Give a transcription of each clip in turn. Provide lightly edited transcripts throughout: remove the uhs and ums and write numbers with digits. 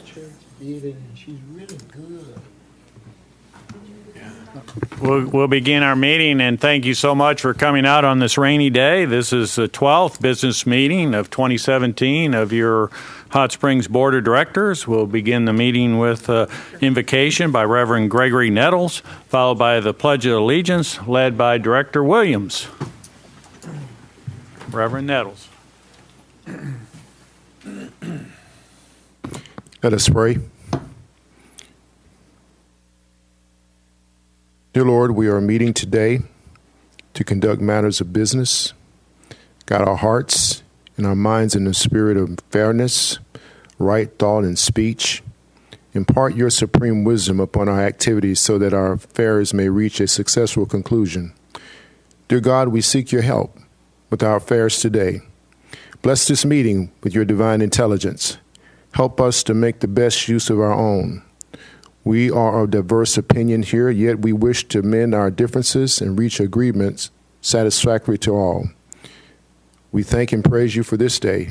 church did it, and she's really good. We'll begin our meeting, and thank you so much for coming out on this rainy day. This is the 12th business meeting of 2017 of your Hot Springs Board of Directors. We'll begin the meeting with invocation by Reverend Gregory Nettles, followed by the Pledge of Allegiance, led by Director Williams. Reverend Nettles. Let us pray. Dear Lord, we are meeting today to conduct matters of business. Guide our hearts and our minds in the spirit of fairness, right thought, and speech. Impart your supreme wisdom upon our activities so that our affairs may reach a successful conclusion. Dear God, we seek your help with our affairs today. Bless this meeting with your divine intelligence. Help us to make the best use of our own. We are of diverse opinion here, yet we wish to mend our differences and reach agreements satisfactory to all. We thank and praise you for this day.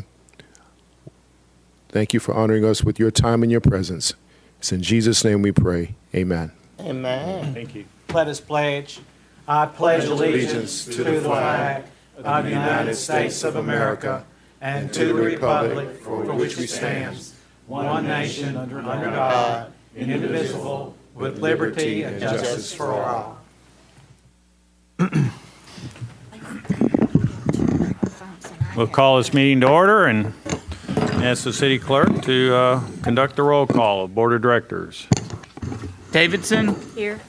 Thank you for honoring us with your time and your presence. It's in Jesus' name we pray. Amen. Amen. Thank you. Let us pledge. I pledge allegiance to the flag of the United States of America and to the republic for which we stand, one nation under God, indivisible, with liberty and justice for all. We'll call this meeting to order and ask the city clerk to conduct the roll call of Board of Directors. Davidson, Here.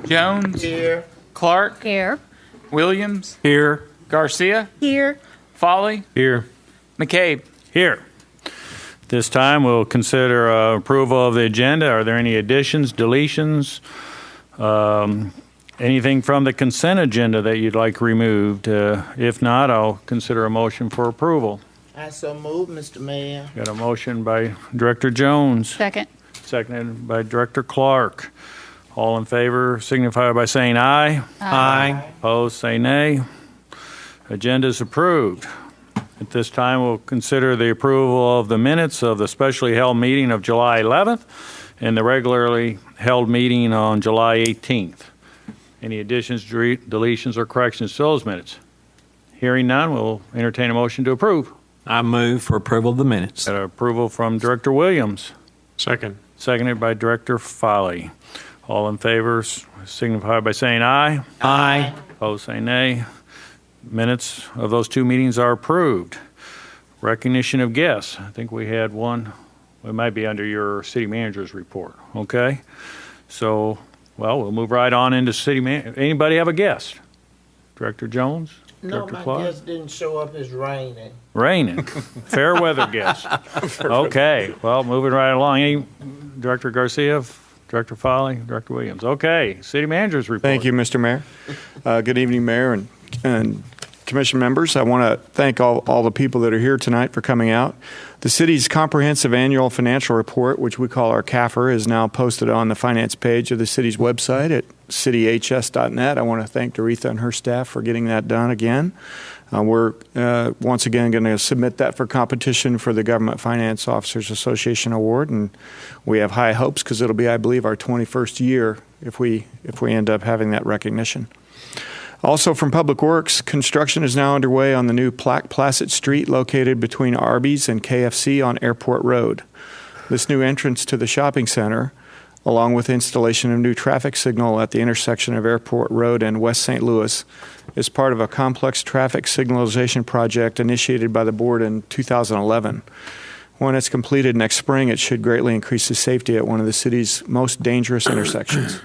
Jones, Here. Clark, Here. Williams, Here. Garcia, Here. Foley, Here. McCabe. Here. This time we'll consider approval of the agenda. Are there any additions, deletions, anything from the consent agenda that you'd like removed? If not, I'll consider a motion for approval. I so move, Mr. Mayor. Got a motion by Director Jones, Second. seconded by Director Clark. All in favor signify by saying aye. Aye. Opposed, say nay. Agenda is approved. At this time, we'll consider the approval of the minutes of the specially held meeting of July 11th and the regularly held meeting on July 18th. Any additions, deletions, or corrections to those minutes? Hearing none, we'll entertain a motion to approve. I move for approval of the minutes. Got approval from Director Williams, Second. seconded by Director Foley. All in favor signify by saying aye. Aye. Opposed, say nay. Minutes of those two meetings are approved. Recognition of guests. I think we had one. It might be under your city manager's report. Okay. So, well, we'll move right on into city manager. Anybody have a guest? Director Jones? No, Director my Clark? guest didn't show up. It's raining. Raining. Fair weather guest. Okay. Well, moving right along. Any, Director Garcia, Director Foley, Director Williams. Okay. City manager's report. Thank you, Mr. Mayor. Good evening, Mayor and Commission members. I want to thank all the people that are here tonight for coming out. The city's comprehensive annual financial report, which we call our CAFR, is now posted on the finance page of the city's website at cityhs.net. I want to thank Doretha and her staff for getting that done again. We're once again going to submit that for competition for the Government Finance Officers Association Award, and we have high hopes because it'll be, I believe, our 21st year if we end up having that recognition. Also from Public Works, construction is now underway on the new Placid Street located between Arby's and KFC on Airport Road. This new entrance to the shopping center, along with installation of new traffic signal at the intersection of Airport Road and West St. Louis, is part of a complex traffic signalization project initiated by the board in 2011. When it's completed next spring, it should greatly increase the safety at one of the city's most dangerous intersections.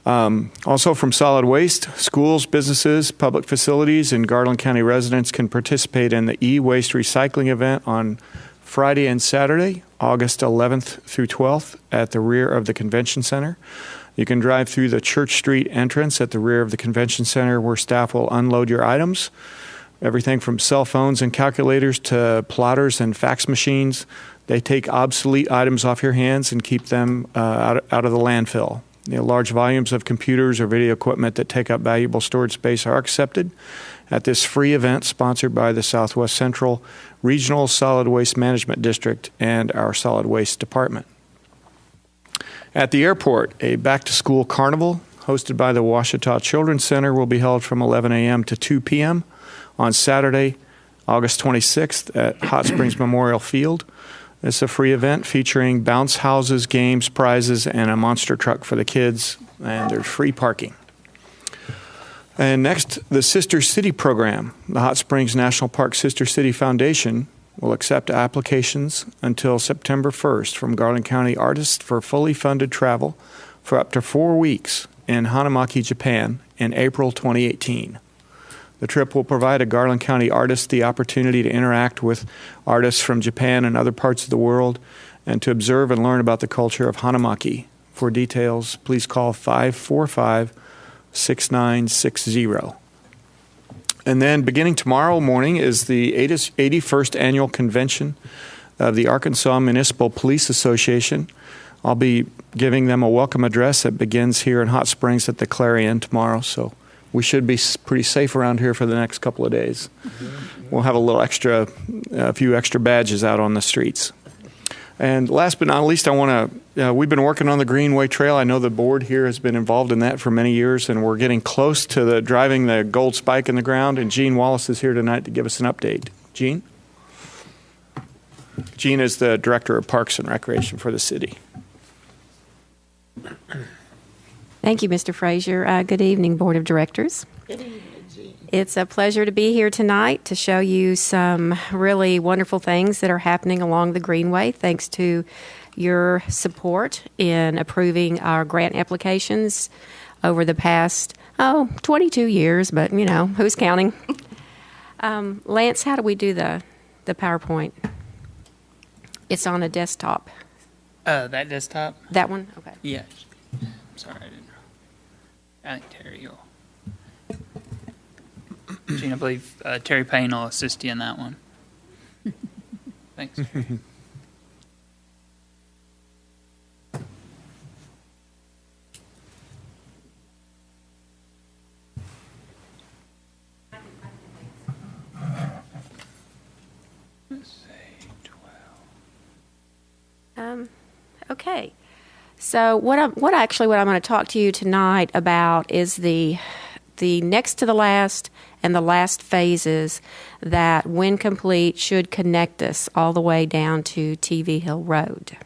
Also from solid waste, schools, businesses, public facilities, and Garland County residents can participate in the e-waste recycling event on Friday and Saturday, August 11th through 12th at the rear of the Convention Center. You can drive through the Church Street entrance at the rear of the Convention Center where staff will unload your items. Everything from cell phones and calculators to plotters and fax machines. They take obsolete items off your hands and keep them out of the landfill. Large volumes of computers or video equipment that take up valuable storage space are accepted, at this free event sponsored by the Southwest Central Regional Solid Waste Management District and our Solid Waste Department. At the airport, a back-to-school carnival hosted by the Ouachita Children's Center will be held from 11 a.m. to 2 p.m. on Saturday, August 26th at Hot Springs Memorial Field. It's a free event featuring bounce houses, games, prizes, and a monster truck for the kids, and there's free parking. And next, the Sister City program. The Hot Springs National Park Sister City Foundation will accept applications until September 1st from Garland County artists for fully funded travel for up to 4 weeks in Hanamaki, Japan in April 2018. The trip will provide a Garland County artist the opportunity to interact with artists from Japan and other parts of the world and to observe and learn about the culture of Hanamaki. For details, please call 545-6960. And then beginning tomorrow morning is the 81st Annual Convention of the Arkansas Municipal Police Association. I'll be giving them a welcome address that begins here in Hot Springs at the Clarion tomorrow, so we should be pretty safe around here for the next couple of days. We'll have a few extra badges out on the streets. And last but not least, we've been working on the Greenway Trail. I know the board here has been involved in that for many years, and we're getting close to driving the gold spike in the ground, and Gene Wallace is here tonight to give us an update. Gene? Gene is the Director of Parks and Recreation for the city. Thank you, Mr. Frazier. Good evening, Board of Directors. Good evening, Jean. It's a pleasure to be here tonight to show you some really wonderful things that are happening along the Greenway, thanks to your support in approving our grant applications over the past, 22 years, but, who's counting? Lance, how do we do the PowerPoint? It's on a desktop. That desktop? That one? Okay. Yeah. Sorry, I didn't. I think Terry will. Gene, I believe Terry Payne will assist you in that one. Thanks. Okay. So what I'm going to talk to you tonight about is the next to the last and the last phases that, when complete, should connect us all the way down to TV Hill Road.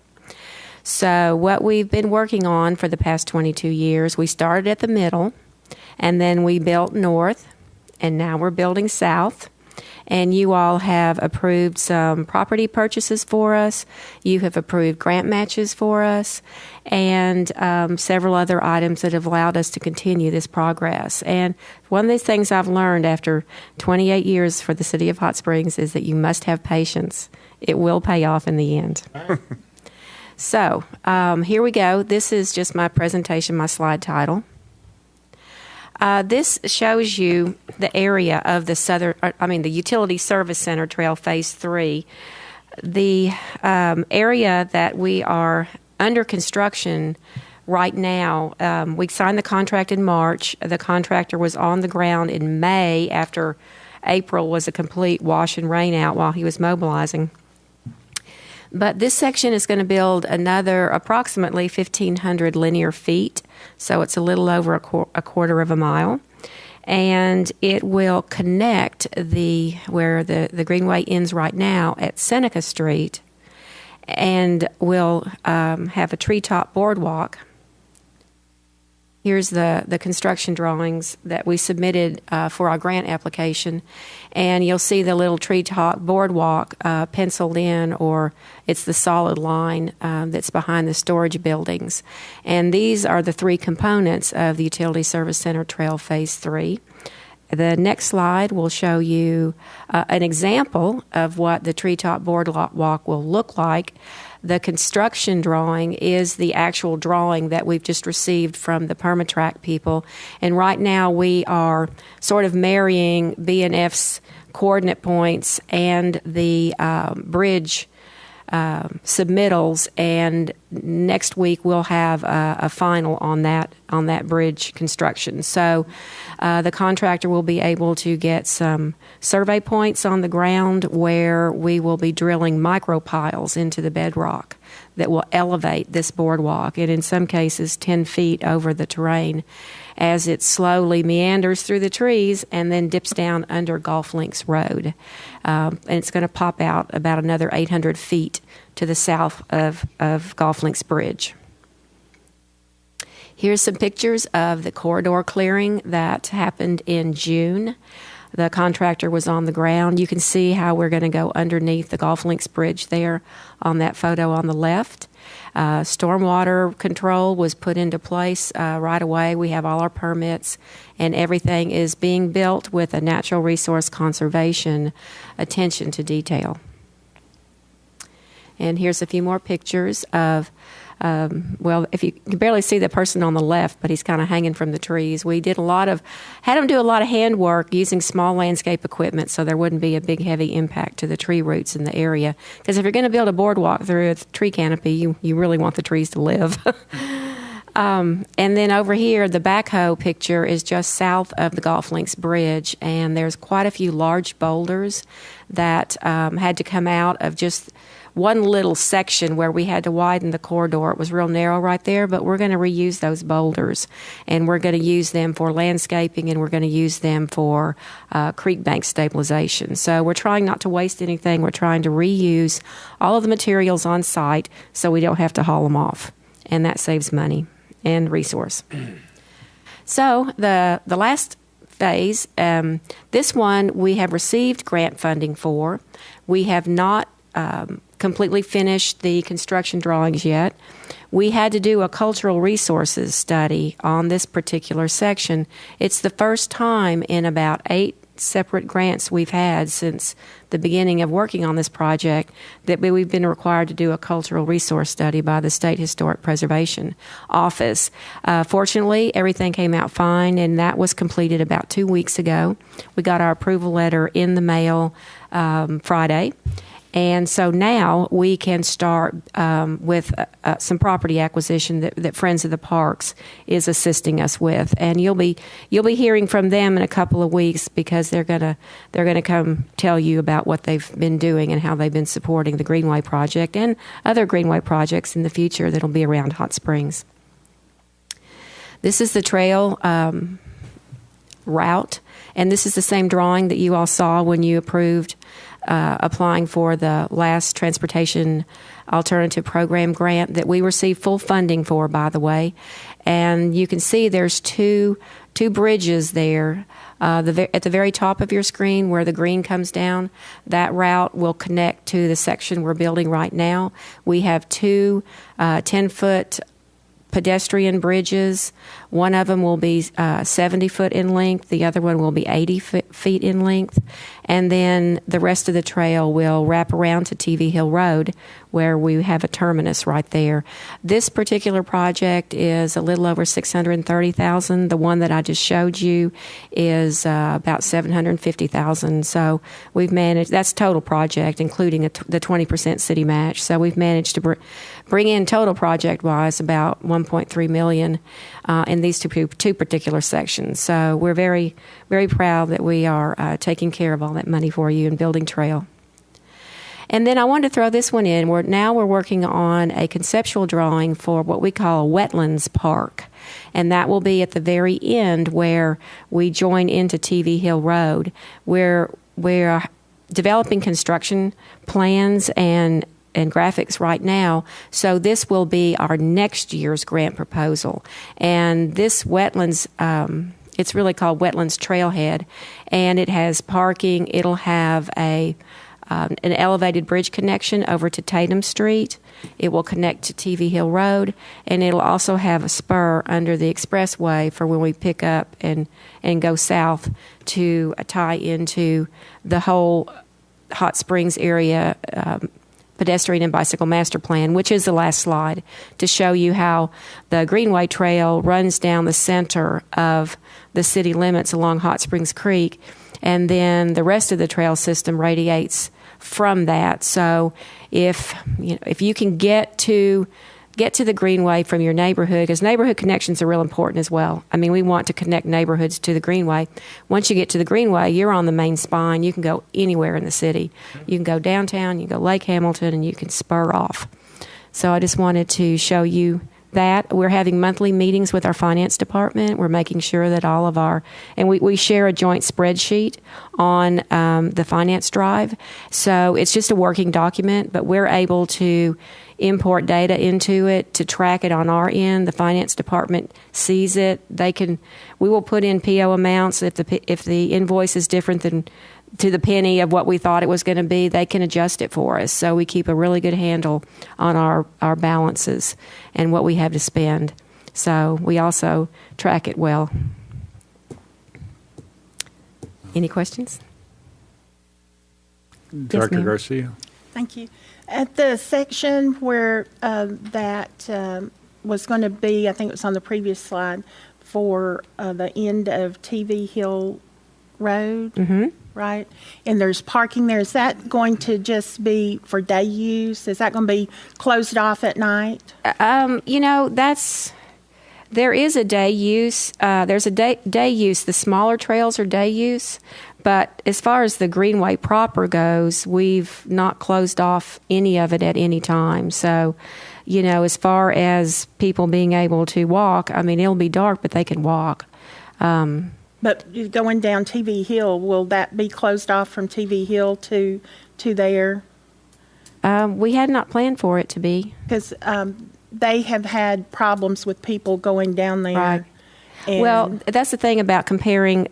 So what we've been working on for the past 22 years, we started at the middle, and then we built north, and now we're building south. And you all have approved some property purchases for us. You have approved grant matches for us, and several other items that have allowed us to continue this progress. And one of these things I've learned after 28 years for the City of Hot Springs is that you must have patience. It will pay off in the end. So here we go. This is just my presentation, my slide title. This shows you the area of the Utility Service Center Trail Phase 3. The area that we are under construction right now, we signed the contract in March. The contractor was on the ground in May after April was a complete wash and rain out while he was mobilizing. But this section is going to build another approximately 1,500 linear feet, so it's a little over a quarter of a mile. And it will connect where the Greenway ends right now at Seneca Street, and will have a treetop boardwalk. Here's the construction drawings that we submitted for our grant application. And you'll see the little treetop boardwalk penciled in, or it's the solid line that's behind the storage buildings. And these are the three components of the Utility Service Center Trail Phase 3. The next slide will show you an example of what the treetop boardwalk will look like. The construction drawing is the actual drawing that we've just received from the Permatrack people. And right now we are sort of marrying BNF's coordinate points and the bridge submittals and next week we'll have a final on that bridge construction. So the contractor will be able to get some survey points on the ground where we will be drilling micro piles into the bedrock that will elevate this boardwalk, and in some cases 10 feet over the terrain, as it slowly meanders through the trees and then dips down under Golf Links Road. And it's going to pop out about another 800 feet to the south of Golf Links Bridge. Here's some pictures of the corridor clearing that happened in June. The contractor was on the ground. You can see how we're going to go underneath the Golf Links Bridge there on that photo on the left. Stormwater control was put into place right away. We have all our permits, and everything is being built with a natural resource conservation attention to detail. And here's a few more pictures of if you can barely see the person on the left, but he's kind of hanging from the trees. We had him do a lot of handwork using small landscape equipment so there wouldn't be a big, heavy impact to the tree roots in the area. Because if you're going to build a boardwalk through a tree canopy, you really want the trees to live. And then over here, the backhoe picture is just south of the Golf Links Bridge, and there's quite a few large boulders that had to come out of just one little section where we had to widen the corridor. It was real narrow right there, but we're going to reuse those boulders, and we're going to use them for landscaping, and we're going to use them for creek bank stabilization. So we're trying not to waste anything. We're trying to reuse all of the materials on site so we don't have to haul them off, and that saves money and resource. So the last phase, this one we have received grant funding for. We have not completely finished the construction drawings yet. We had to do a cultural resources study on this particular section. It's the first time in about 8 separate grants we've had since the beginning of working on this project that we've been required to do a cultural resource study by the State Historic Preservation Office. Fortunately, everything came out fine, and that was completed about 2 weeks ago. We got our approval letter in the mail Friday. And so now we can start with some property acquisition that Friends of the Parks is assisting us with, and you'll be hearing from them in a couple of weeks because they're gonna come tell you about what they've been doing and how they've been supporting the Greenway project and other Greenway projects in the future that'll be around Hot Springs. This is the trail route, and this is the same drawing that you all saw when you approved applying for the last Transportation Alternative Program grant that we received full funding for, by the way. And you can see there's two bridges there. At the very top of your screen where the green comes down, that route will connect to the section we're building right now. We have 2 10-foot pedestrian bridges. One of them will be 70 foot in length. The other one will be 80 feet in length. And then the rest of the trail will wrap around to TV Hill Road, where we have a terminus right there. This particular project is a little over $630,000. The one that I just showed you is about $750,000. So we've managed, that's total project, including the 20% city match. So we've managed to bring in total project-wise about $1.3 million in these two particular sections. So we're very, very proud that we are taking care of all that money for you and building trail. And then I wanted to throw this one in. We're working on a conceptual drawing for what we call a wetlands park. And that will be at the very end where we join into TV Hill Road. We're developing construction plans and graphics right now. So this will be our next year's grant proposal. And this wetlands, it's really called Wetlands Trailhead, and it has parking. It'll have an elevated bridge connection over to Tatum Street. It will connect to TV Hill Road, and it'll also have a spur under the expressway for when we pick up and go south to tie into the whole Hot Springs area pedestrian and bicycle master plan, which is the last slide, to show you how the Greenway Trail runs down the center of the city limits along Hot Springs Creek, and then the rest of the trail system radiates from that. So if you can get to get to the Greenway from your neighborhood, because neighborhood connections are real important as well. I mean, we want to connect neighborhoods to the Greenway. Once you get to the Greenway, you're on the main spine. You can go anywhere in the city. You can go downtown, you can go Lake Hamilton, and you can spur off. So I just wanted to show you that. We're having monthly meetings with our finance department. We're making sure that all of our, and we share a joint spreadsheet on the finance drive. So it's just a working document, but we're able to import data into it to track it on our end. The finance department sees it. We will put in PO amounts. If the invoice is different than to the penny of what we thought it was going to be, they can adjust it for us. So we keep a really good handle on our balances and what we have to spend. So we also track it well. Any questions? Director ma'am. Garcia. Thank you. At the section where that was going to be, I think it was on the previous slide, for the end of TV Hill Road, right? And there's parking there. Is that going to just be for day use? Is that going to be closed off at night? There is a day use. There's a day use. The smaller trails are day use. But as far as the Greenway proper goes, we've not closed off any of it at any time. So, as far as people being able to walk, I mean, it'll be dark, but they can walk. But going down TV Hill, will that be closed off from TV Hill to there? We had not planned for it to be. Because they have had problems with people going down there. Right. And Well, that's the thing about comparing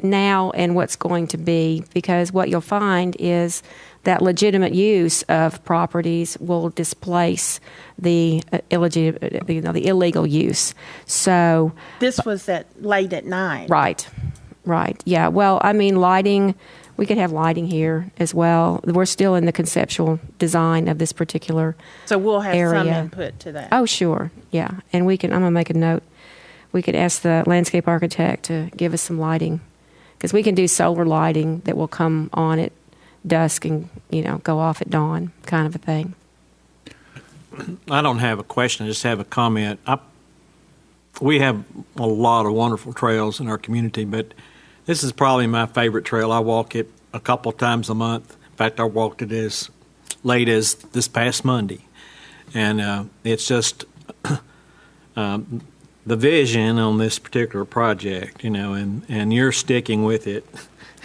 now and what's going to be, because what you'll find is that legitimate use of properties will displace the illegal use. So, this was late at night. right, yeah. Well, I mean, lighting. We could have lighting here as well. We're still in the conceptual design of this particular So we'll have some area. input to that. Oh, sure, yeah. And I'm going to make a note. We could ask the landscape architect to give us some lighting, because we can do solar lighting that will come on at dusk and go off at dawn, kind of a thing. I don't have a question. I just have a comment. We have a lot of wonderful trails in our community, but this is probably my favorite trail. I walk it a couple times a month. In fact, I walked it as late as this past Monday. And it's just the vision on this particular project, and you're sticking with it,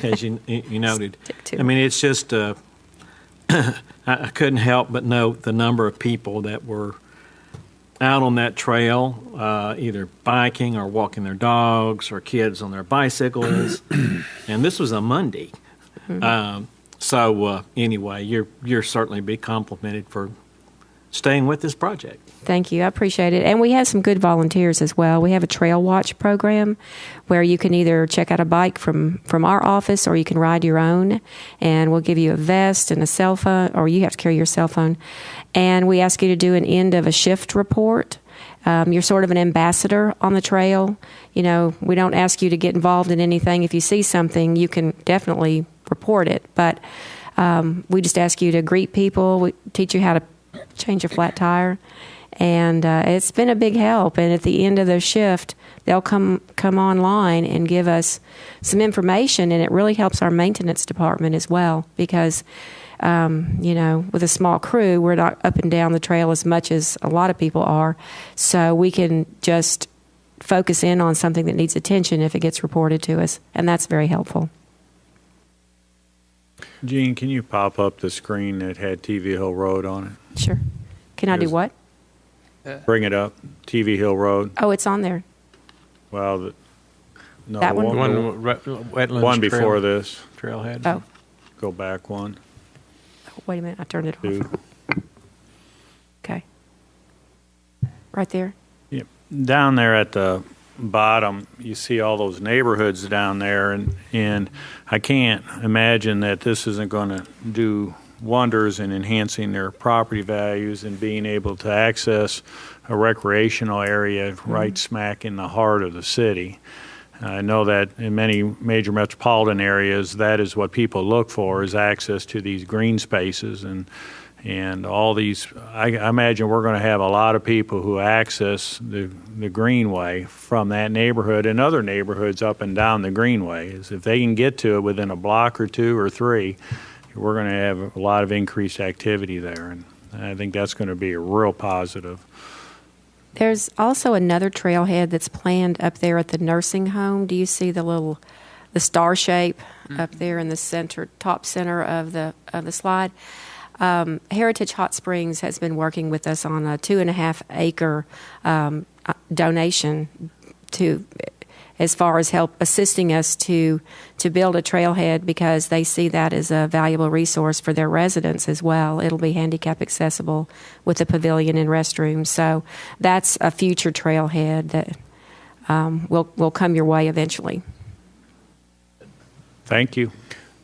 as you noted. Stick to I mean, it's just, I couldn't help but note the number of people that were out on that trail, either biking or walking their dogs, or kids on their bicycles. And this was a Monday. So anyway, you're certainly be complimented for staying with this project. Thank you. I appreciate it. And we have some good volunteers as well. We have a Trail Watch program where you can either check out a bike from our office, or you can ride your own. And we'll give you a vest and a cell phone, or you have to carry your cell phone. And we ask you to do an end of a shift report. You're sort of an ambassador on the trail. We don't ask you to get involved in anything. If you see something, you can definitely report it. But we just ask you to greet people. We teach you how to change a flat tire. And it's been a big help. And at the end of their shift, they'll come online and give us some information, and it really helps our maintenance department as well, because, with a small crew, we're not up and down the trail as much as a lot of people are. So we can just focus in on something that needs attention if it gets reported to us, and that's very helpful. Gene, can you pop up the screen that had TV Hill Road on it? Sure. Can I do Yes. what? Bring it up, TV Hill Road. Oh, it's on there. Well, no, That one? Wetlands one before this. Trailhead. Oh, Go back one, wait a minute. I turned it two. off. Okay. Right there. Yep. Down there at the bottom, you see all those neighborhoods down there, and I can't imagine that this isn't going to do wonders in enhancing their property values and being able to access a recreational area right smack in the heart of the city. I know that in many major metropolitan areas, that is what people look for, is access to these green spaces. And And all these, I imagine we're going to have a lot of people who access the Greenway from that neighborhood and other neighborhoods up and down the Greenway. Is if they can get to it within a block or two or three, we're going to have a lot of increased activity there. And I think that's going to be a real positive. There's also another trailhead that's planned up there at the nursing home. Do you see the star shape up there in the top center of the slide? Heritage Hot Springs has been working with us on a 2.5 acre donation as far as help assisting us to build a trailhead, because they see that as a valuable resource for their residents as well. It'll be handicap accessible with a pavilion and restrooms. So that's a future trailhead that will come your way eventually. Thank you.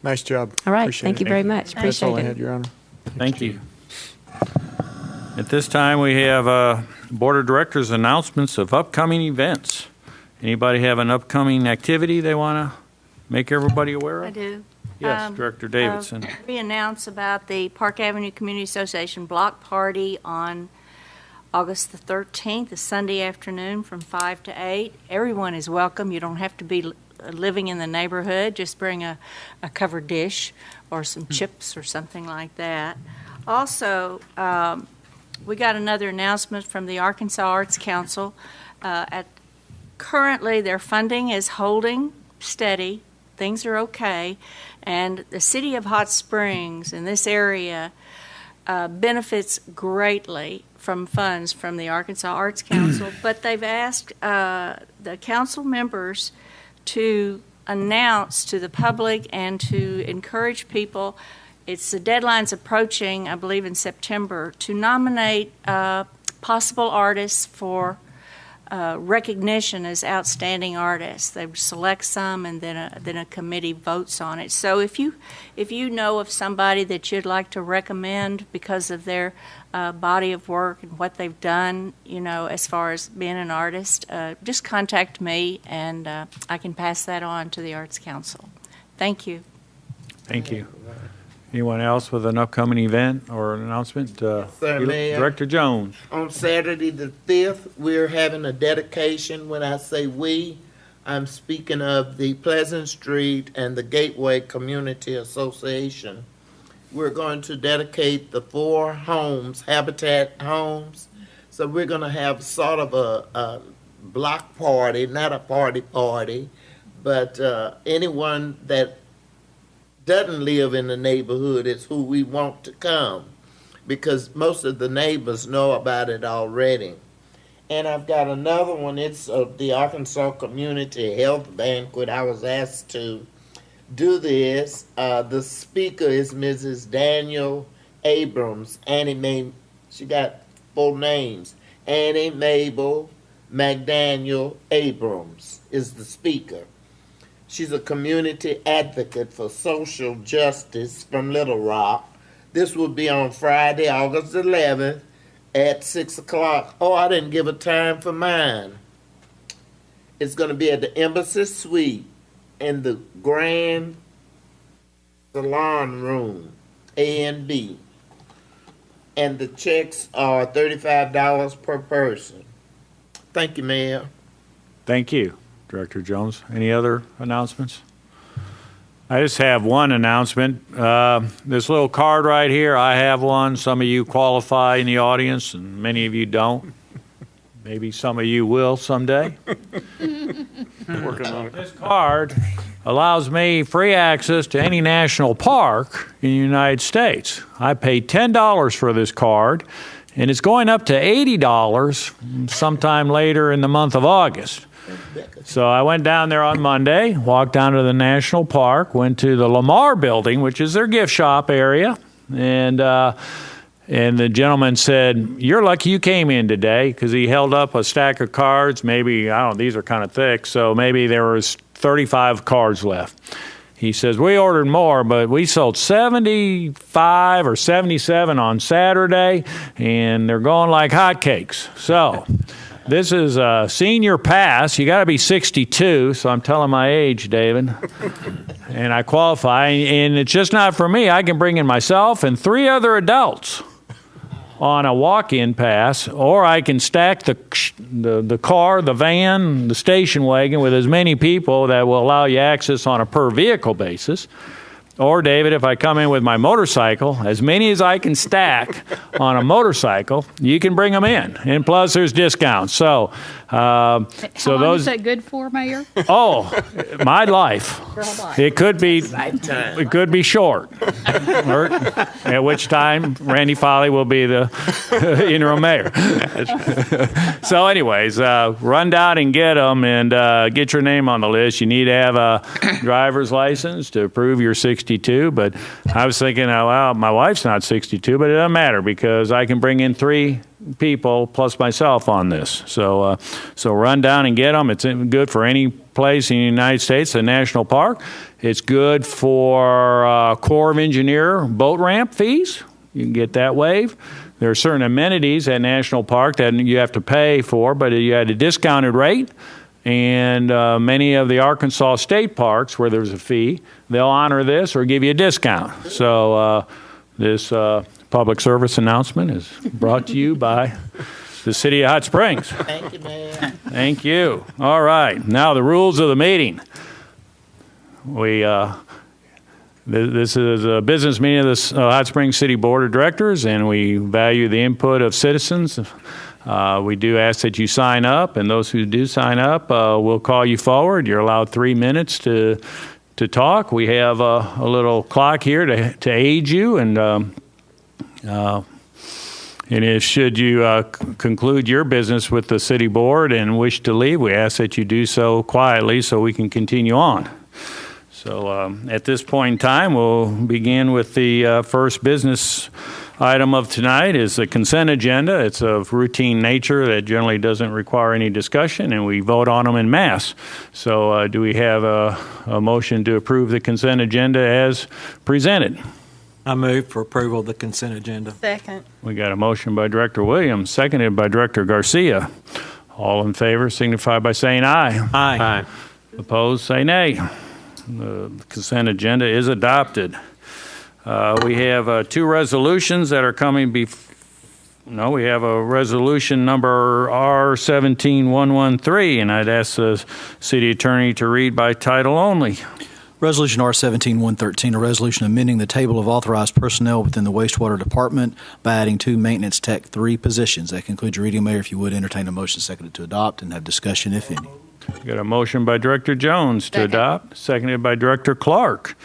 Nice job. All right. Appreciate Thank you it. very much. That's all I Appreciate had, it. Your Honor. Thank you. At this time, we have Board of Directors announcements of upcoming events. Anybody have an upcoming activity they want to make everybody aware I of? do. Yes, Director Davidson. We announce about the Park Avenue Community Association block party on August the 13th, a Sunday afternoon from 5 to 8. Everyone is welcome. You don't have to be living in the neighborhood. Just bring a covered dish or some chips or something like that. Also, we got another announcement from the Arkansas Arts Council. Currently, their funding is holding steady. Things are okay. And the city of Hot Springs in this area benefits greatly from funds from the Arkansas Arts Council, but they've asked the council members to announce to the public and to encourage people. The deadline's approaching, I believe in September, to nominate possible artists for recognition as outstanding artists. They select some, and then a committee votes on it. So if you know of somebody that you'd like to recommend because of their body of work and what they've done, as far as being an artist, just contact me, and I can pass that on to the Arts Council. Thank you. Thank you. Anyone else with an upcoming event or an announcement? Sir, Mayor. Director Jones. On Saturday the 5th, we're having a dedication. When I say we, I'm speaking of the Pleasant Street and the Gateway Community Association. We're going to dedicate the 4 homes, Habitat homes. So we're going to have sort of a block party, not a party, but anyone that doesn't live in the neighborhood is who we want to come, because most of the neighbors know about it already. And I've got another one. It's the Arkansas Community Health Banquet. I was asked to do this. The speaker is Mrs. Daniel Abrams. She got full names. Annie Mabel McDaniel Abrams is the speaker. She's a community advocate for social justice from Little Rock. This will be on Friday, August 11th at 6 o'clock. Oh, I didn't give a time for mine. It's going to be at the Embassy Suite in the Grand Salon Room, A and B. And the checks are $35 per person. Thank you, Mayor. Thank you, Director Jones. Any other announcements? I just have one announcement. This little card right here, I have one. Some of you qualify in the audience, and many of you don't. Maybe some of you will someday. Working on it. This card allows me free access to any national park in the United States. I paid $10 for this card, and it's going up to $80 sometime later in the month of August. So I went down there on Monday, walked down to the national park, went to the Lamar building, which is their gift shop area, and the gentleman said, "You're lucky you came in today," because he held up a stack of cards. Maybe, I don't know, these are kind of thick, so maybe there was 35 cards left. He says, "We ordered more, but we sold 75 or 77 on Saturday, and they're going like hotcakes." So This is a senior pass. You got to be 62, so I'm telling my age, David. And I qualify, and it's just not for me. I can bring in myself and 3 other adults on a walk-in pass, or I can stack the car, the van, the station wagon with as many people that will allow you access on a per-vehicle basis. Or, David, if I come in with my motorcycle, as many as I can stack on a motorcycle, you can bring them in. And plus, there's discounts. So, How long is that good for, Mayor? Oh, my life. It could be short. At which time Randy Foley will be the interim mayor. So, anyways, run down and get them and get your name on the list. You need to have a driver's license to prove you're 62. But I was thinking, well, my wife's not 62, but it doesn't matter because I can bring in 3 people plus myself on this. So run down and get them. It's good for any place in the United States, a national park. It's good for Corps of Engineer boat ramp fees. You can get that waived. There are certain amenities at National Park that you have to pay for, but you had a discounted rate. And many of the Arkansas state parks where there's a fee, they'll honor this or give you a discount. So this public service announcement is brought to you by the City of Hot Springs. Thank you, Mayor. Thank you. All right. Now the rules of the meeting. This is a business meeting of the Hot Springs City Board of Directors, and we value the input of citizens. We do ask that you sign up, and those who do sign up, we'll call you forward. You're allowed 3 minutes to talk. We have a little clock here to aid you, and if should you conclude your business with the city board and wish to leave, we ask that you do so quietly so we can continue on. So at this point in time, we'll begin with the first business item of tonight is the consent agenda. It's of routine nature that generally doesn't require any discussion, and we vote on them en masse. So do we have a motion to approve the consent agenda as presented? I move for approval of the consent agenda. Second. We got a motion by Director Williams, seconded by Director Garcia. All in favor signify by saying aye. Aye. Opposed, say nay. The consent agenda is adopted. We have 2 resolutions that are coming we have a resolution number R17113, and I'd ask the city attorney to read by title only. Resolution R17113, a resolution amending the table of authorized personnel within the wastewater department by adding 2 maintenance tech 3 positions. That concludes your reading, Mayor. If you would entertain a motion seconded to adopt and have discussion, if any. We got a motion by Director Jones to adopt, seconded by Director Clark.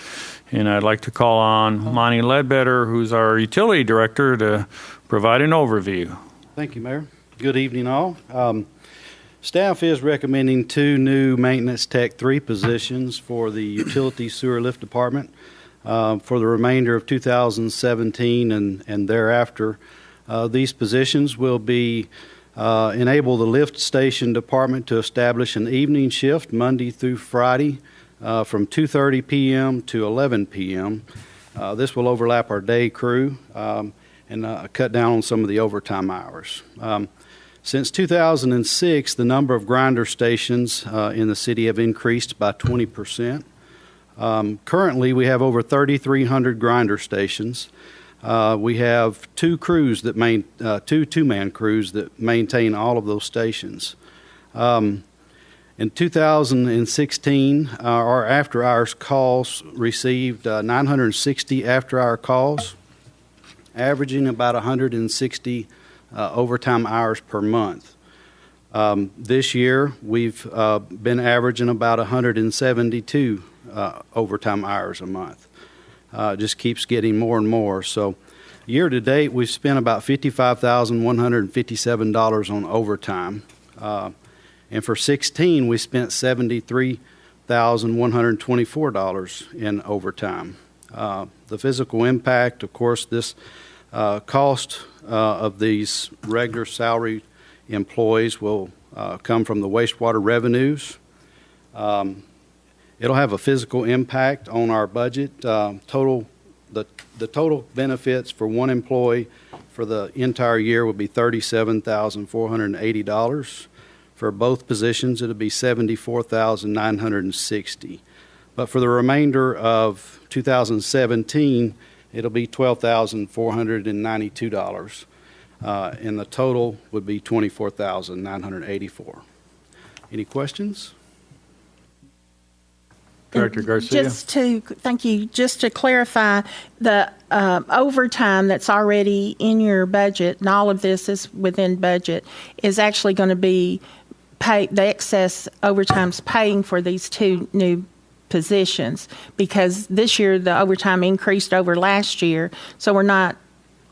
And I'd like to call on Monty Ledbetter, who's our utility director, to provide an overview. Thank you, Mayor. Good evening, all. Staff is recommending 2 new maintenance tech 3 positions for the utility sewer lift department for the remainder of 2017 and thereafter. These positions will be enable the lift station department to establish an evening shift Monday through Friday from 2:30 p.m. to 11 p.m. This will overlap our day crew and cut down on some of the overtime hours. Since 2006, the number of grinder stations in the city have increased by 20%. Currently, we have over 3,300 grinder stations. We have 2 crews that two two-man crews that maintain all of those stations. In 2016, our after-hours calls received 960 after-hour calls, averaging about 160 overtime hours per month. This year, we've been averaging about 172 overtime hours a month. It just keeps getting more and more. So year to date, we've spent about $55,157 on overtime. And for 16, we spent $73,124 in overtime. The physical impact, of course, this cost of these regular salary employees will come from the wastewater revenues. It'll have a physical impact on our budget. Total the total benefits for one employee for the entire year would be $37,480. For both positions, it would be $74,960. But for the remainder of 2017, it'll be $12,492. And the total would be $24,984. Any questions? Director Garcia? Thank you. Just to clarify, the overtime that's already in your budget, and all of this is within budget, is actually going to be the excess overtime's paying for these two new positions, because this year the overtime increased over last year, so we're not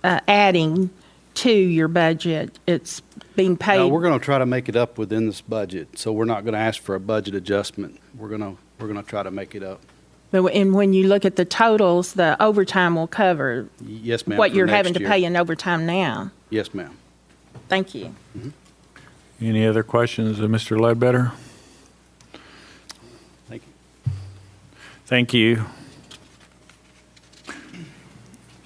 adding to your budget. It's being paid. No, we're going to try to make it up within this budget, so we're not going to ask for a budget adjustment. We're going to try to make it up. And when you look at the totals, the overtime will cover Yes, ma'am. what for you're next having to year. pay in overtime now. Yes, ma'am. Thank you. Any other questions of Mr. Ledbetter? Thank you. Thank you.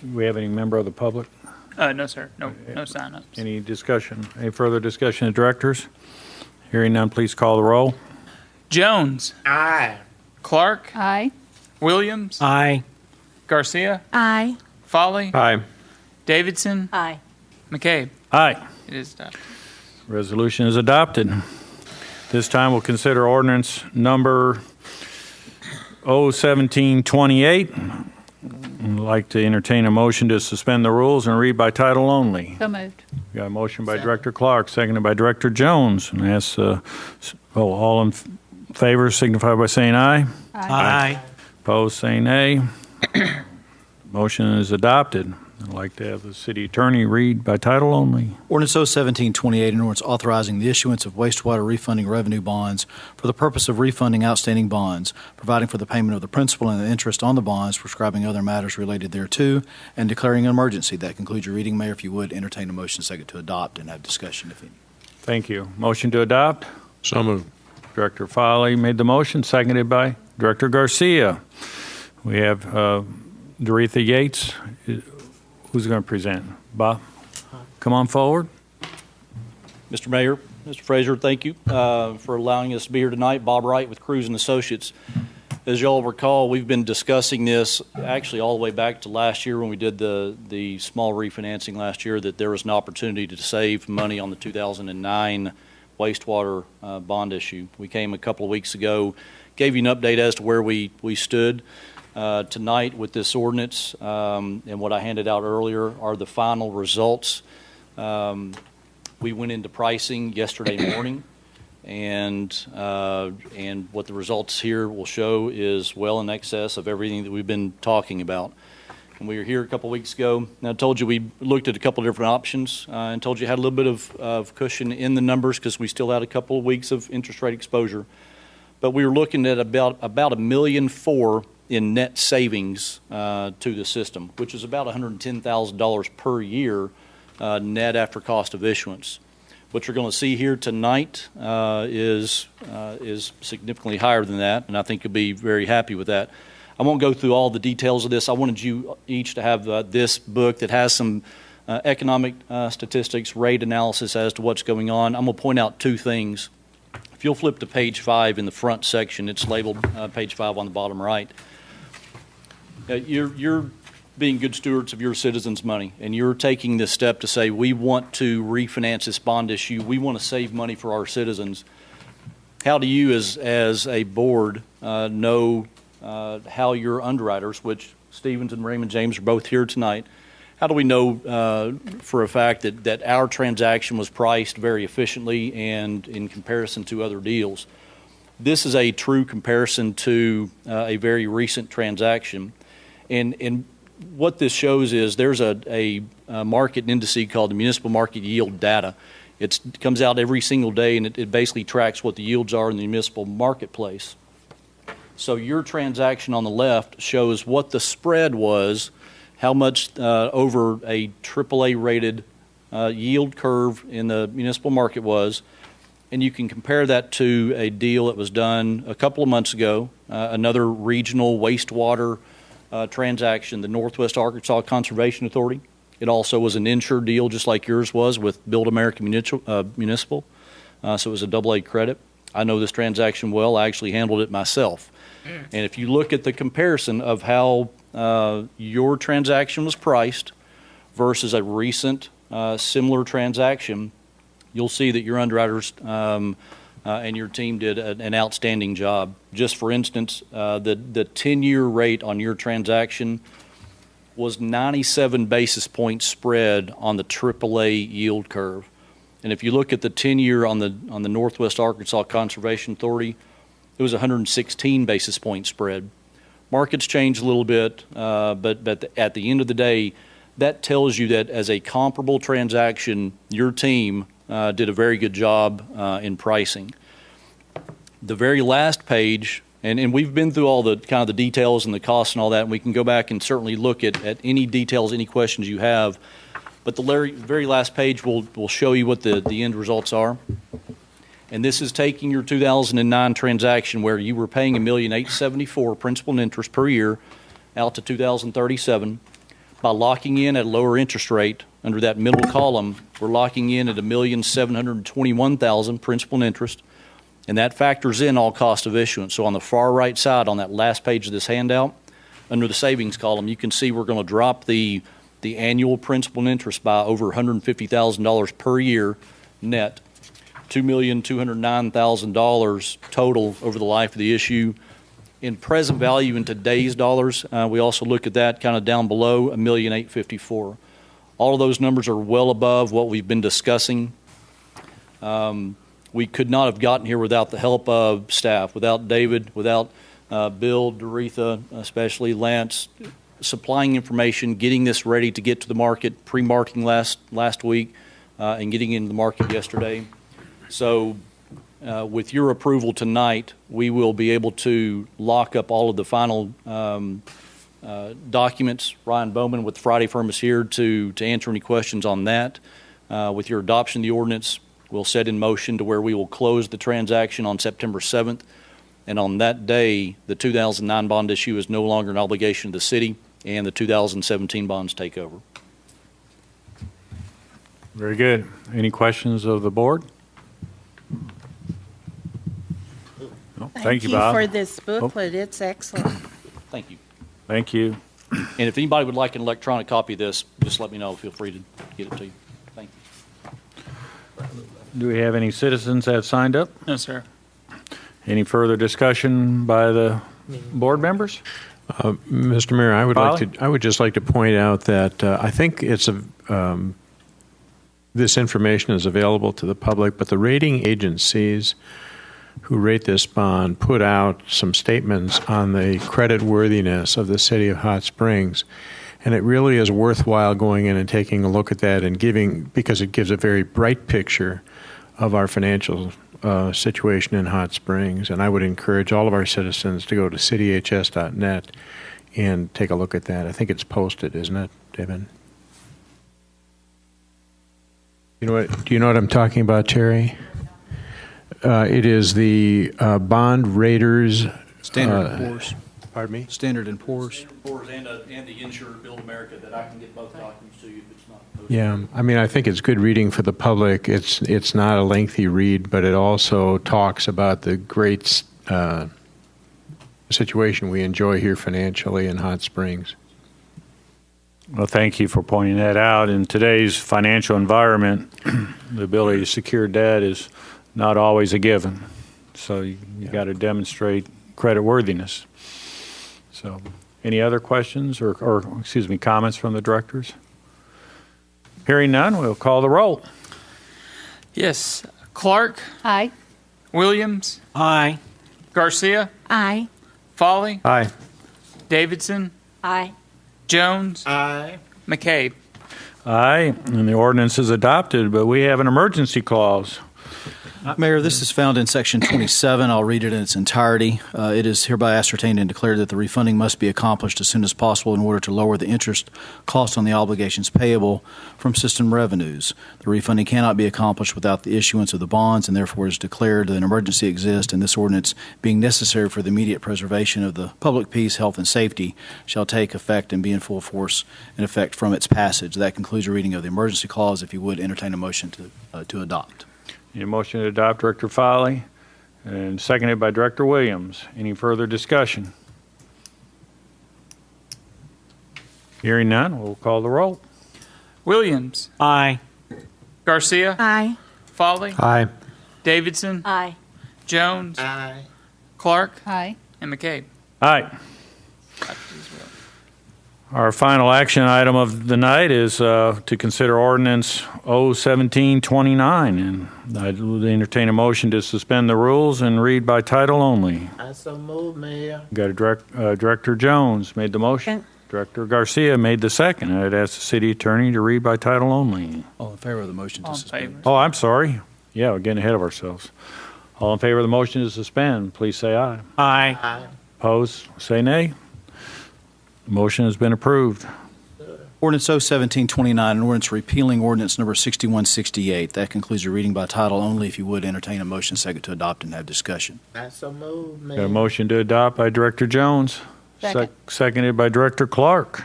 Do we have any member of the public? No, sir. No sign-ups. Any discussion? Any further discussion of directors? Hearing none, please call the roll. Jones. Aye. Clark. Aye. Williams. Aye. Garcia. Aye. Folly. Aye. Davidson. Aye. McCabe. Aye. It is adopted. Resolution is adopted. This time we'll consider ordinance number 01728. I'd like to entertain a motion to suspend the rules and read by title only. So moved. Got a motion by Director Clark, seconded by Director Jones. And ask, all in favor signify by saying aye. Aye. Opposed, say nay. Motion is adopted. I'd like to have the city attorney read by title only. Ordinance 01728, an ordinance authorizing the issuance of wastewater refunding revenue bonds for the purpose of refunding outstanding bonds, providing for the payment of the principal and the interest on the bonds, prescribing other matters related thereto, and declaring an emergency. That concludes your reading, Mayor. If you would, entertain a motion second to adopt and have discussion, if any. Thank you. Motion to adopt? So moved. Director Foley made the motion, seconded by Director Garcia. We have Doretha Yates. Who's going to present? Bob, come on forward. Mr. Mayor, Mr. Fraser, thank you for allowing us to be here tonight. Bob Wright with Cruz and Associates. As y'all recall, we've been discussing this actually all the way back to last year when we did the small refinancing last year, that there was an opportunity to save money on the 2009 wastewater bond issue. We came a couple of weeks ago, gave you an update as to where we stood. Tonight with this ordinance and what I handed out earlier are the final results. We went into pricing yesterday morning, and what the results here will show is well in excess of everything that we've been talking about. When we were here a couple of weeks ago, and I told you we looked at a couple of different options and told you had a little bit of cushion in the numbers because we still had a couple of weeks of interest rate exposure. But we were looking at about $1.4 million in net savings to the system, which is about $110,000 per year net after cost of issuance. What you're going to see here tonight is significantly higher than that, and I think you'll be very happy with that. I won't go through all the details of this. I wanted you each to have this book that has some economic statistics, rate analysis as to what's going on. I'm going to point out two things. If you'll flip to page 5 in the front section, it's labeled page 5 on the bottom right. You're being good stewards of your citizens' money, and you're taking this step to say, we want to refinance this bond issue. We want to save money for our citizens. How do you, as a board, know how your underwriters, which Stephens and Raymond James are both here tonight, how do we know for a fact that our transaction was priced very efficiently and in comparison to other deals? This is a true comparison to a very recent transaction. And what this shows is there's a market index called the Municipal Market Yield Data. It comes out every single day, and it basically tracks what the yields are in the municipal marketplace. So your transaction on the left shows what the spread was, how much over a AAA-rated yield curve in the municipal market was, and you can compare that to a deal that was done a couple of months ago, another regional wastewater transaction, the Northwest Arkansas Conservation Authority. It also was an insured deal, just like yours was with Build America Municipal. So it was a AA credit. I know this transaction well. I actually handled it myself. And if you look at the comparison of how your transaction was priced versus a recent similar transaction, you'll see that your underwriters and your team did an outstanding job. Just for instance, the 10-year rate on your transaction was 97 basis point spread on the AAA yield curve. And if you look at the 10-year on the Northwest Arkansas Conservation Authority, it was 116 basis point spread. Markets change a little bit, but at the end of the day, that tells you that as a comparable transaction, your team did a very good job in pricing. The very last page, and we've been through all the kind of the details and the costs and all that, and we can go back and certainly look at any details, any questions you have. But the very last page will show you what the end results are. And this is taking your 2009 transaction where you were paying $1,874,000 principal and interest per year out to 2037. By locking in at a lower interest rate under that middle column, we're locking in at $1,721,000 principal and interest. And that factors in all cost of issuance. So on the far right side, on that last page of this handout, under the savings column, you can see we're going to drop the annual principal and interest by over $150,000 per year net, $2,209,000 total over the life of the issue. In present value in today's dollars, we also look at that kind of down below, $1,854,000. All of those numbers are well above what we've been discussing. We could not have gotten here without the help of staff, without David, without Bill, Doretha, especially Lance, supplying information, getting this ready to get to the market, pre-marketing last week, and getting into the market yesterday. So with your approval tonight, we will be able to lock up all of the final documents. Ryan Bowman with the Friday firm is here to answer any questions on that. With your adoption of the ordinance, we'll set in motion to where we will close the transaction on September 7th. And on that day, the 2009 bond issue is no longer an obligation to the city, and the 2017 bonds take over. Very good. Any questions of the board? No, thank you, Bob. for this booklet. It's excellent. Thank you. Thank you. And if anybody would like an electronic copy of this, just let me know. Feel free to get it to you. Thank you. Do we have any citizens that have signed up? No, sir. Any further discussion by the board members? Mr. Mayor, I would just like to point out that I think this information is available to the public, but the rating agencies who rate this bond put out some statements on the credit worthiness of the city of Hot Springs. And it really is worthwhile going in and taking a look at that and because it gives a very bright picture of our financial situation in Hot Springs. And I would encourage all of our citizens to go to cityhs.net and take a look at that. I think it's posted, isn't it, David? Do you know what I'm talking about, Terry? It is the bond raters. Standard & Poor's. Pardon me? Standard & Poor's. Standard & Poor's and the insured Build America that I can get both documents to you if it's not posted. Yeah, I mean, I think it's good reading for the public. It's not a lengthy read, but it also talks about the great situation we enjoy here financially in Hot Springs. Well, thank you for pointing that out. In today's financial environment, the ability to secure debt is not always a given. So you got to demonstrate credit worthiness. So any other questions or comments from the directors? Hearing none, we'll call the roll. Yes. Clark? Aye. Williams? Aye. Garcia? Aye. Foley? Aye. Davidson? Aye. Jones? Aye. McCabe? Aye, and the ordinance is adopted, but we have an emergency clause. Mayor, this is found in Section 27. I'll read it in its entirety. It is hereby ascertained and declared that the refunding must be accomplished as soon as possible in order to lower the interest cost on the obligations payable from system revenues. The refunding cannot be accomplished without the issuance of the bonds, and therefore is declared that an emergency exists, and this ordinance, being necessary for the immediate preservation of the public peace, health, and safety, shall take effect and be in full force and effect from its passage. That concludes the reading of the emergency clause. If you would, entertain a motion to adopt. Need a motion to adopt, Director Foley, and seconded by Director Williams. Any further discussion? Hearing none, we'll call the roll. Williams. Aye. Garcia. Aye. Foley. Aye. Davidson. Aye. Jones. Aye. Clark. Aye. And McCabe. Aye. Our final action item of the night is to consider ordinance 01729, and I'd entertain a motion to suspend the rules and read by title only. I so move, Mayor. Got Director Jones made the motion. Director Garcia made the second. I'd ask the city attorney to read by title only. All in favor of the motion to All in suspend? favor. Oh, I'm sorry. Yeah, we're getting ahead of ourselves. All in favor of the motion to suspend, please say aye. Aye. Aye. Opposed, say nay. Motion has been approved. Ordinance 01729, an ordinance repealing ordinance number 6168. That concludes your reading by title only. If you would, entertain a motion second to adopt and have discussion. I so move, Mayor. Got a motion to adopt by Director Jones. Second. Seconded by Director Clark.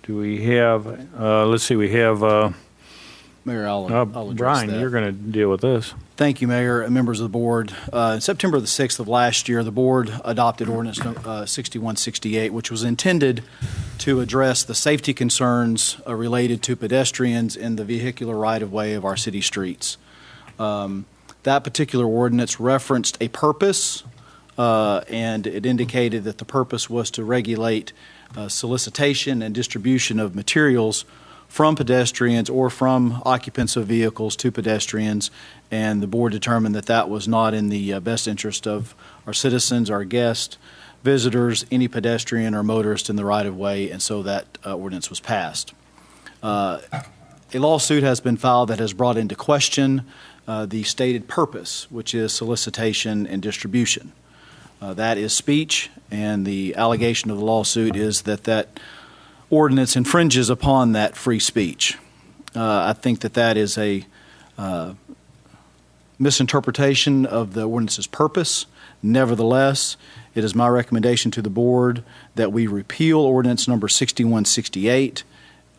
Do we have, let's see, we have, Mayor, I'll address Brian, that. you're going to deal with this. Thank you, Mayor and members of the board. September the 6th of last year, the board adopted ordinance 6168, which was intended to address the safety concerns related to pedestrians in the vehicular right-of-way of our city streets. That particular ordinance referenced a purpose, and it indicated that the purpose was to regulate solicitation and distribution of materials from pedestrians or from occupants of vehicles to pedestrians, and the board determined that that was not in the best interest of our citizens, our guests, visitors, any pedestrian or motorist in the right-of-way, and so that ordinance was passed. A lawsuit has been filed that has brought into question the stated purpose, which is solicitation and distribution. That is speech, and the allegation of the lawsuit is that that ordinance infringes upon that free speech. I think that that is a misinterpretation of the ordinance's purpose. Nevertheless, it is my recommendation to the board that we repeal ordinance number 6168,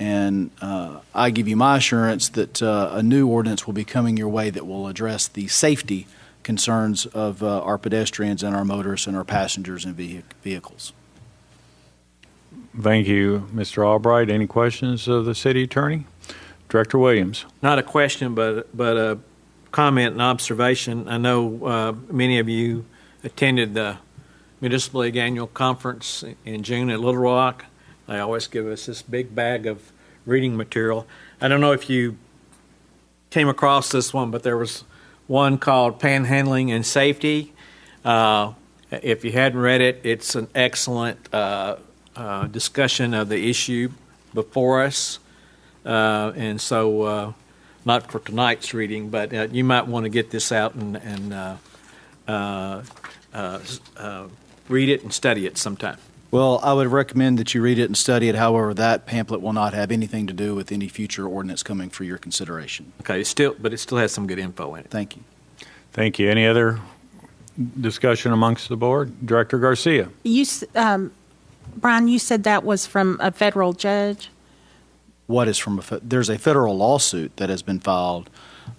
and I give you my assurance that a new ordinance will be coming your way that will address the safety concerns of our pedestrians and our motorists and our passengers in vehicles. Thank you, Mr. Albright. Any questions of the city attorney? Director Williams. Not a question, but a comment and observation. I know many of you attended the Municipal League Annual Conference in June at Little Rock. They always give us this big bag of reading material. I don't know if you came across this one, but there was one called Panhandling and Safety. If you hadn't read it, it's an excellent discussion of the issue before us. And so, not for tonight's reading, but you might want to get this out and read it and study it sometime. Well, I would recommend that you read it and study it. However, that pamphlet will not have anything to do with any future ordinance coming for your consideration. Okay, but it still has some good info in it. Thank you. Thank you. Any other discussion amongst the board? Director Garcia. Brian, you said that was from a federal judge? What is from there's a federal lawsuit that has been filed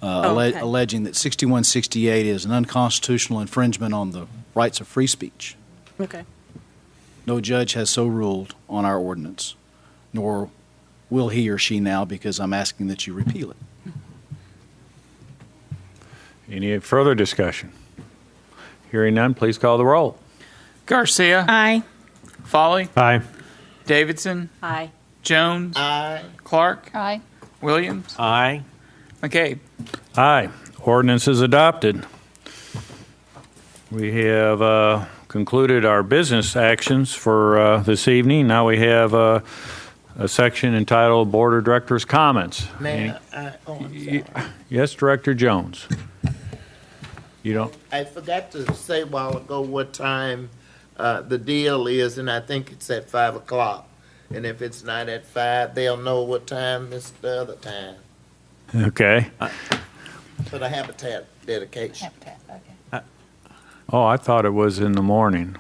alleging that 6168 is an unconstitutional infringement on the rights of free speech. Okay. No judge has so ruled on our ordinance, nor will he or she now, because I'm asking that you repeal it. Any further discussion? Hearing none, please call the roll. Garcia. Aye. Foley. Aye. Davidson. Aye. Jones. Aye. Clark. Aye. Williams. Aye. McCabe. Aye. Ordinance is adopted. We have concluded our business actions for this evening. Now we have a section entitled Board of Directors' Comments. Mayor, Yes, Director Jones. You don't? I forgot to say a while ago what time the deal is, and I think it's at 5 o'clock. And if it's not at 5, they'll know what time is the other time Okay. for the habitat dedication. Oh, I thought it was in the morning.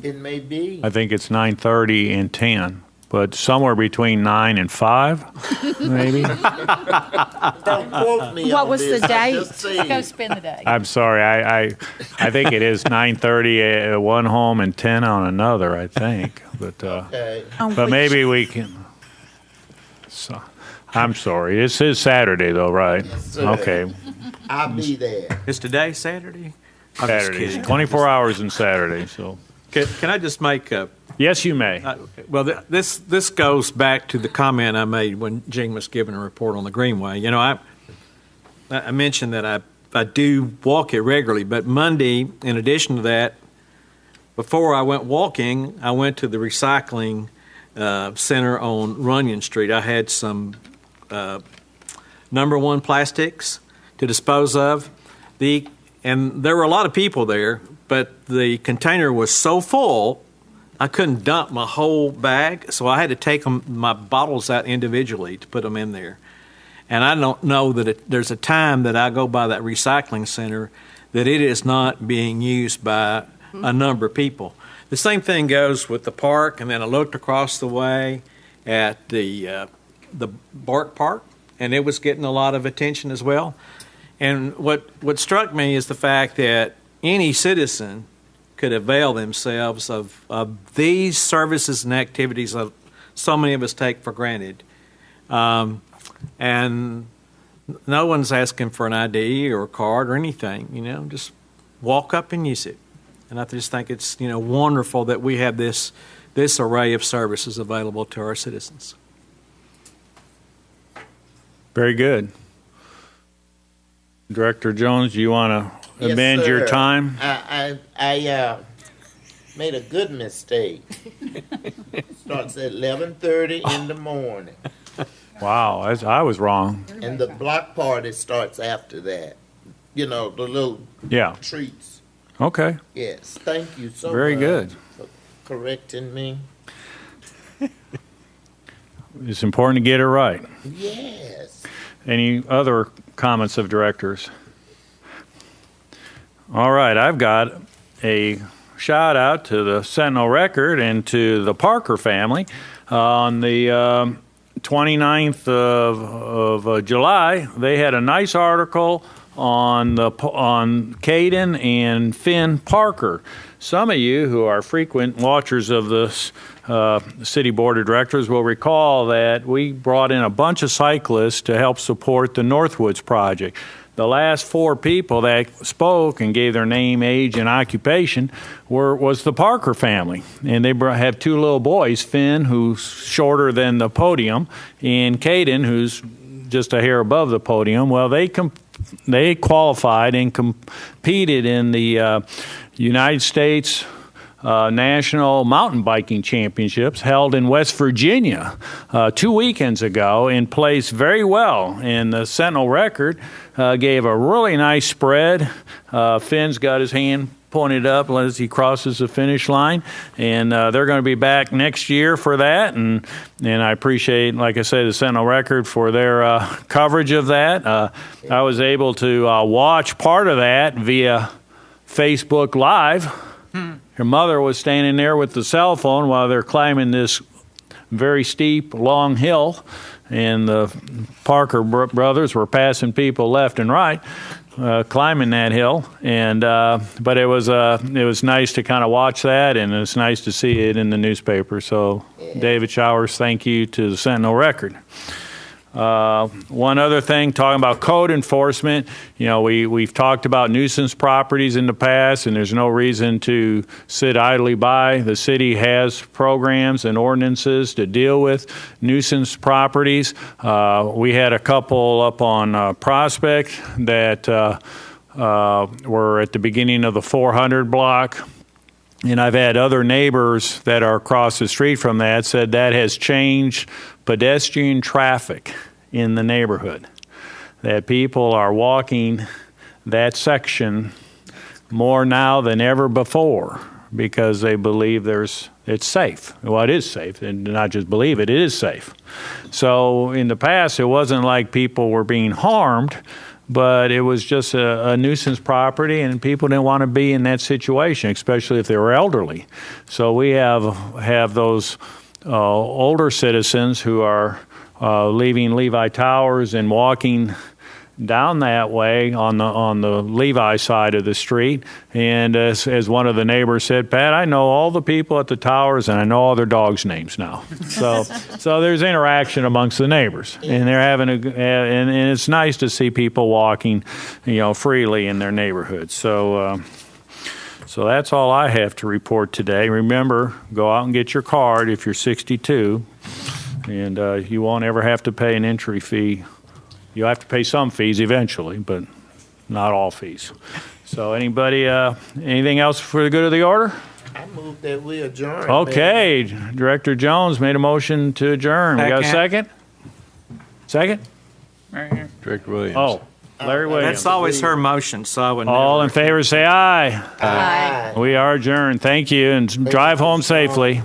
It may be. I think it's 9:30 and 10, but somewhere between 9 and 5, maybe. Don't quote me What on was this. the I date? just say- Go spend the day. I'm sorry. I think it is 9:30 at one home and 10 on another, I think. But Okay. but maybe we can. So, I'm sorry. This is Saturday, though, right? sir. Okay. I'll be there. Is today Saturday? I'm just Saturday. kidding. 24 hours in Saturday. So Can I just make a yes, you may. well, this goes back to the comment I made when Gene was giving a report on the Greenway. You know, I mentioned that I do walk it regularly, but Monday, in addition to that, before I went walking, I went to the recycling center on Runyon Street. I had some number one plastics to dispose of. And there were a lot of people there, but the container was so full, I couldn't dump my whole bag, so I had to take my bottles out individually to put them in there. And I don't know that there's a time that I go by that recycling center that it is not being used by a number of people. The same thing goes with the park, and then I looked across the way at the Bark Park, and it was getting a lot of attention as well. And what struck me is the fact that any citizen could avail themselves of these services and activities that so many of us take for granted. And no one's asking for an ID or a card or anything, you know, just walk up and use it. And I just think it's, you know, wonderful that we have this array of services available to our citizens. Very good. Director Jones, do you want to Yes, amend your sir. time? I made a good mistake. Starts at 11:30 in the morning, Wow, I was wrong. and the block party starts after that. You know, the little Yeah. treats. Okay. Yes, thank you so much. Very good. For correcting me. It's important to get it right. Yes. Any other comments of directors? All right, I've got a shout out to the Sentinel Record and to the Parker family. On the 29th of July, they had a nice article on Caden and Finn Parker. Some of you who are frequent watchers of the City Board of Directors will recall that we brought in a bunch of cyclists to help support the Northwoods project. The last 4 people that spoke and gave their name, age, and occupation was the Parker family. And they have 2 little boys, Finn, who's shorter than the podium, and Caden, who's just a hair above the podium. Well, they qualified and competed in the United States National Mountain Biking Championships held in West Virginia 2 weekends ago and placed very well. And the Sentinel Record gave a really nice spread. Finn's got his hand pointed up as he crosses the finish line, and they're going to be back next year for that. And I appreciate, like I say, the Sentinel Record for their coverage of that. I was able to watch part of that via Facebook Live. Her mother was standing there with the cell phone while they're climbing this very steep, long hill, and the Parker brothers were passing people left and right, climbing that hill. And but it was nice to kind of watch that, and it's nice to see it in the newspaper. So, David Showers, thank you to the Sentinel Record. One other thing, talking about code enforcement, you know, we've talked about nuisance properties in the past, and there's no reason to sit idly by. The city has programs and ordinances to deal with nuisance properties. We had a couple up on Prospect that were at the beginning of the 400 block. And I've had other neighbors that are across the street from that said that has changed pedestrian traffic in the neighborhood, that people are walking that section more now than ever before because they believe it's safe. Well, it is safe, and not just believe it is safe. So in the past, it wasn't like people were being harmed, but it was just a nuisance property, and people didn't want to be in that situation, especially if they were elderly. So we have those older citizens who are leaving Levi Towers and walking down that way on the Levi side of the street. And as one of the neighbors said, Pat, I know all the people at the towers and I know all their dogs' names now. So there's interaction amongst the neighbors, and they're having and it's nice to see people walking, freely in their neighborhoods. So that's all I have to report today. Remember, go out and get your card if you're 62, and you won't ever have to pay an entry fee. You'll have to pay some fees eventually, but not all fees. So anybody, anything else for the good of the order? I move that we adjourn. Okay, Director Jones made a motion to adjourn. We got a second? Second? Right here. Director Williams. Oh, Larry Williams. That's always her motion, so I would All in favor say aye. Aye. We are adjourned. Thank you, and drive home safely.